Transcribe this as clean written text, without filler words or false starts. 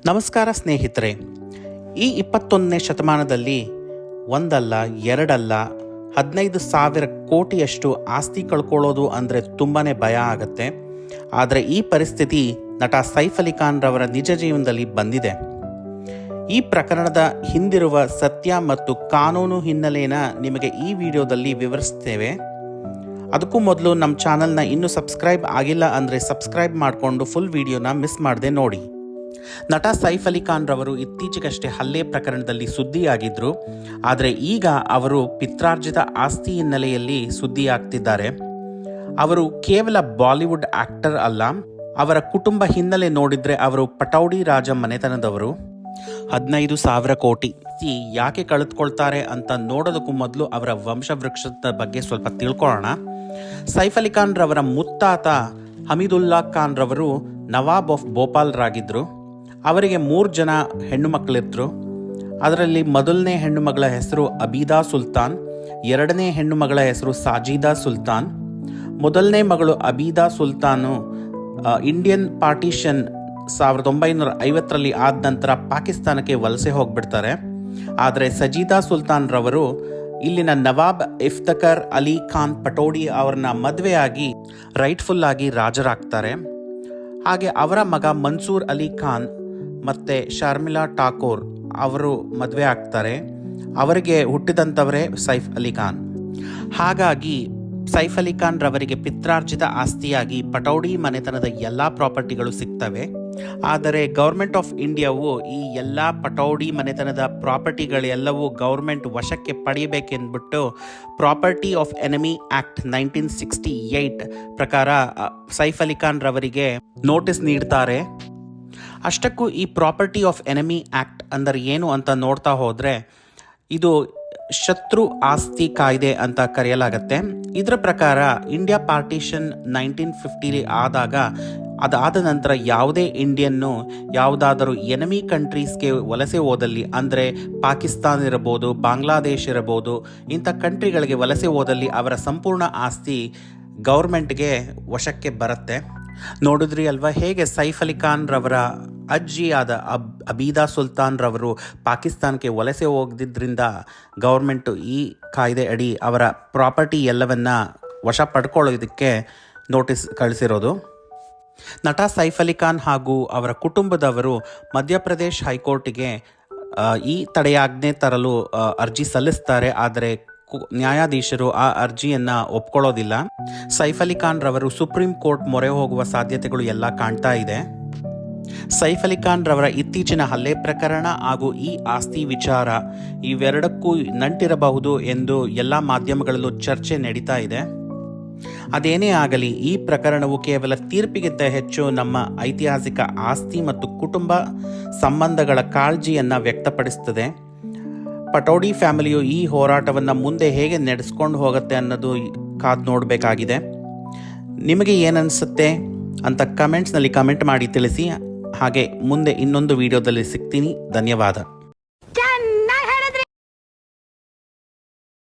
ನಮಸ್ಕಾರ ಸ್ನೇಹಿತರೆ. ಈ 21ನೇ ಶತಮಾನದಲ್ಲಿ ಒಂದಲ್ಲ ಎರಡಲ್ಲ 15,000 ಕೋಟಿಯಷ್ಟು ಆಸ್ತಿ ಕಳ್ಕೊಳ್ಳೋದು ಅಂದರೆ ತುಂಬಾ ಭಯ ಆಗುತ್ತೆ. ಆದರೆ ಈ ಪರಿಸ್ಥಿತಿ ನಟ ಸೈಫ್ ಅಲಿ ಖಾನ್ ರವರ ನಿಜ ಜೀವನದಲ್ಲಿ ಬಂದಿದೆ. ಈ ಪ್ರಕರಣದ ಹಿಂದಿರುವ ಸತ್ಯ ಮತ್ತು ಕಾನೂನು ಹಿನ್ನೆಲೆಯನ್ನು ನಿಮಗೆ ಈ ವಿಡಿಯೋದಲ್ಲಿ ವಿವರಿಸ್ತೇವೆ. ಅದಕ್ಕೂ ಮೊದಲು ನಮ್ಮ ಚಾನಲ್ನ ಇನ್ನೂ ಸಬ್ಸ್ಕ್ರೈಬ್ ಆಗಿಲ್ಲ ಅಂದರೆ ಸಬ್ಸ್ಕ್ರೈಬ್ ಮಾಡಿಕೊಂಡು ಫುಲ್ ವಿಡಿಯೋನ ಮಿಸ್ ಮಾಡದೆ ನೋಡಿ. ನಟ ಸೈಫ್ ಅಲಿ ಖಾನ್ ರವರು ಇತ್ತೀಚೆಗಷ್ಟೇ ಹಲ್ಲೆ ಪ್ರಕರಣದಲ್ಲಿ ಸುದ್ದಿಯಾಗಿದ್ದರು. ಆದರೆ ಈಗ ಅವರು ಪಿತ್ರಾರ್ಜಿತ ಆಸ್ತಿ ಹಿನ್ನೆಲೆಯಲ್ಲಿ ಸುದ್ದಿಯಾಗ್ತಿದ್ದಾರೆ. ಅವರು ಕೇವಲ ಬಾಲಿವುಡ್ ಆಕ್ಟರ್ ಅಲ್ಲ, ಅವರ ಕುಟುಂಬ ಹಿನ್ನೆಲೆ ನೋಡಿದರೆ ಅವರು ಪಟೌಡಿ ರಾಜ ಮನೆತನದವರು. 15,000 ಕೋಟಿ ಯಾಕೆ ಕಳೆದುಕೊಳ್ತಾರೆ ಅಂತ ನೋಡೋದಕ್ಕೂ ಮೊದಲು ಅವರ ವಂಶವೃಕ್ಷದ ಬಗ್ಗೆ ಸ್ವಲ್ಪ ತಿಳ್ಕೊಳ್ಳೋಣ. ಸೈಫ್ ಅಲಿ ಖಾನ್ ರವರ ಮುತ್ತಾತ ಹಮೀದುಲ್ಲಾ ಖಾನ್ ರವರು ನವಾಬ್ ಆಫ್ ಭೋಪಾಲ್ರಾಗಿದ್ದರು. ಅವರಿಗೆ 3 ಜನ ಹೆಣ್ಣು ಮಕ್ಕಳಿದ್ರು. ಅದರಲ್ಲಿ ಮೊದಲನೇ ಹೆಣ್ಣು ಮಗಳ ಹೆಸರು ಅಬೀದಾ ಸುಲ್ತಾನ್, ಎರಡನೇ ಹೆಣ್ಣು ಮಗಳ ಹೆಸರು ಸಾಜಿದಾ ಸುಲ್ತಾನ್. ಮೊದಲನೇ ಮಗಳು ಅಬೀದಾ ಸುಲ್ತಾನು ಇಂಡಿಯನ್ ಪಾರ್ಟಿಷನ್ 1950ರಲ್ಲಿ ಆದ ನಂತರ ಪಾಕಿಸ್ತಾನಕ್ಕೆ ವಲಸೆ ಹೋಗ್ಬಿಡ್ತಾರೆ. ಆದರೆ ಸಜೀದಾ ಸುಲ್ತಾನ್ ರವರು ಇಲ್ಲಿನ ನವಾಬ್ ಇಫ್ತಖರ್ ಅಲಿ ಖಾನ್ ಪಟೌಡಿ ಅವ್ರನ್ನ ಮದುವೆಯಾಗಿ ರೈಟ್ಫುಲ್ ಆಗಿ ರಾಜರಾಗ್ತಾರೆ. ಹಾಗೆ ಅವರ ಮಗ ಮನ್ಸೂರ್ ಅಲಿ ಖಾನ್ ಮತ್ತು ಶರ್ಮಿಳಾ ಠಾಕೂರ್ ಅವರು ಮದುವೆ ಆಗ್ತಾರೆ. ಅವರಿಗೆ ಹುಟ್ಟಿದಂಥವರೇ ಸೈಫ್ ಅಲಿ ಖಾನ್. ಹಾಗಾಗಿ ಸೈಫ್ ಅಲಿ ಖಾನ್ ರವರಿಗೆ ಪಿತ್ರಾರ್ಜಿತ ಆಸ್ತಿಯಾಗಿ ಪಟೌಡಿ ಮನೆತನದ ಎಲ್ಲ ಪ್ರಾಪರ್ಟಿಗಳು ಸಿಗ್ತವೆ. ಆದರೆ ಗೌರ್ಮೆಂಟ್ ಆಫ್ ಇಂಡಿಯಾವು ಈ ಎಲ್ಲ ಪಟೌಡಿ ಮನೆತನದ ಪ್ರಾಪರ್ಟಿಗಳೆಲ್ಲವೂ ಗೌರ್ಮೆಂಟ್ ವಶಕ್ಕೆ ಪಡೆಯಬೇಕೆಂದ್ಬಿಟ್ಟು ಪ್ರಾಪರ್ಟಿ ಆಫ್ ಎನಿಮಿ ಆ್ಯಕ್ಟ್ 1968 ಪ್ರಕಾರ ಸೈಫ್ ಅಲಿ ಖಾನ್ ರವರಿಗೆ ನೋಟಿಸ್ ನೀಡ್ತಾರೆ. ಅಷ್ಟಕ್ಕೂ ಈ ಪ್ರಾಪರ್ಟಿ ಆಫ್ ಎನಿಮಿ ಆ್ಯಕ್ಟ್ ಅಂದರೆ ಏನು ಅಂತ ನೋಡ್ತಾ ಹೋದರೆ ಇದು ಶತ್ರು ಆಸ್ತಿ ಕಾಯ್ದೆ ಅಂತ ಕರೆಯಲಾಗತ್ತೆ. ಇದರ ಪ್ರಕಾರ ಇಂಡಿಯಾ ಪಾರ್ಟಿಷನ್ 1950 ಆದಾಗ ಅದಾದ ನಂತರ ಯಾವುದೇ ಇಂಡಿಯನ್ನು ಯಾವುದಾದರೂ ಎನಿಮಿ ಕಂಟ್ರೀಸ್ಗೆ ವಲಸೆ ಹೋದಲ್ಲಿ, ಅಂದರೆ ಪಾಕಿಸ್ತಾನ ಇರಬಹುದು, ಬಾಂಗ್ಲಾದೇಶ್ ಇರಬಹುದು, ಇಂಥ ಕಂಟ್ರಿಗಳಿಗೆ ವಲಸೆ ಹೋದಲ್ಲಿ ಅವರ ಸಂಪೂರ್ಣ ಆಸ್ತಿ ಗೌರ್ಮೆಂಟ್ಗೆ ವಶಕ್ಕೆ ಬರುತ್ತೆ. ನೋಡಿದ್ರಿ ಅಲ್ವಾ ಹೇಗೆ ಸೈಫ್ ಅಲಿ ಖಾನ್ ರವರ ಅಜ್ಜಿಯಾದ ಅಬೀದಾ ಸುಲ್ತಾನ್ ರವರು ಪಾಕಿಸ್ತಾನಕ್ಕೆ ವಲಸೆ ಹೋಗಿದ್ದರಿಂದ ಗೌರ್ಮೆಂಟು ಈ ಕಾಯ್ದೆ ಅಡಿ ಅವರ ಪ್ರಾಪರ್ಟಿ ಎಲ್ಲವನ್ನ ವಶ ಪಡ್ಕೊಳ್ಳೋದಕ್ಕೆ ನೋಟಿಸ್ ಕಳಿಸಿರೋದು. ನಟ ಸೈಫ್ ಅಲಿ ಖಾನ್ ಹಾಗೂ ಅವರ ಕುಟುಂಬದವರು ಮಧ್ಯಪ್ರದೇಶ್ ಹೈಕೋರ್ಟಿಗೆ ಈ ತಡೆಯಾಜ್ಞೆ ತರಲು ಅರ್ಜಿ ಸಲ್ಲಿಸ್ತಾರೆ. ಆದರೆ ನ್ಯಾಯಾಧೀಶರು ಆ ಅರ್ಜಿಯನ್ನು ಒಪ್ಕೊಳ್ಳೋದಿಲ್ಲ. ಸೈಫ್ ಅಲಿ ಖಾನ್ ರವರು ಸುಪ್ರೀಂ ಕೋರ್ಟ್ ಮೊರೆ ಹೋಗುವ ಸಾಧ್ಯತೆಗಳು ಎಲ್ಲ ಕಾಣ್ತಾ ಇದೆ. ಸೈಫ್ ಅಲಿ ಖಾನ್ ರವರ ಇತ್ತೀಚಿನ ಹಲ್ಲೆ ಪ್ರಕರಣ ಹಾಗೂ ಈ ಆಸ್ತಿ ವಿಚಾರ ಇವೆರಡಕ್ಕೂ ನಂಟಿರಬಹುದು ಎಂದು ಎಲ್ಲ ಮಾಧ್ಯಮಗಳಲ್ಲೂ ಚರ್ಚೆ ನಡೀತಾ ಇದೆ. ಅದೇನೇ ಆಗಲಿ, ಈ ಪ್ರಕರಣವು ಕೇವಲ ತೀರ್ಪಿಗಿಂತ ಹೆಚ್ಚು ನಮ್ಮ ಐತಿಹಾಸಿಕ ಆಸ್ತಿ ಮತ್ತು ಕುಟುಂಬ ಸಂಬಂಧಗಳ ಕಾಳಜಿಯನ್ನು ವ್ಯಕ್ತಪಡಿಸುತ್ತದೆ. ಪಟೌಡಿ ಫ್ಯಾಮಿಲಿಯು ಈ ಹೋರಾಟವನ್ನು ಮುಂದೆ ಹೇಗೆ ನಡೆಸ್ಕೊಂಡು ಹೋಗುತ್ತೆ ಅನ್ನೋದು ಕಾದು ನೋಡಬೇಕಾಗಿದೆ. ನಿಮಗೆ ಏನನ್ಸುತ್ತೆ ಅಂತ ಕಮೆಂಟ್ಸ್ನಲ್ಲಿ ಕಮೆಂಟ್ ಮಾಡಿ ತಿಳಿಸಿ. ಹಾಗೆ ಮುಂದೆ ಇನ್ನೊಂದು ವಿಡಿಯೋದಲ್ಲಿ ಸಿಗ್ತೀನಿ. ಧನ್ಯವಾದ.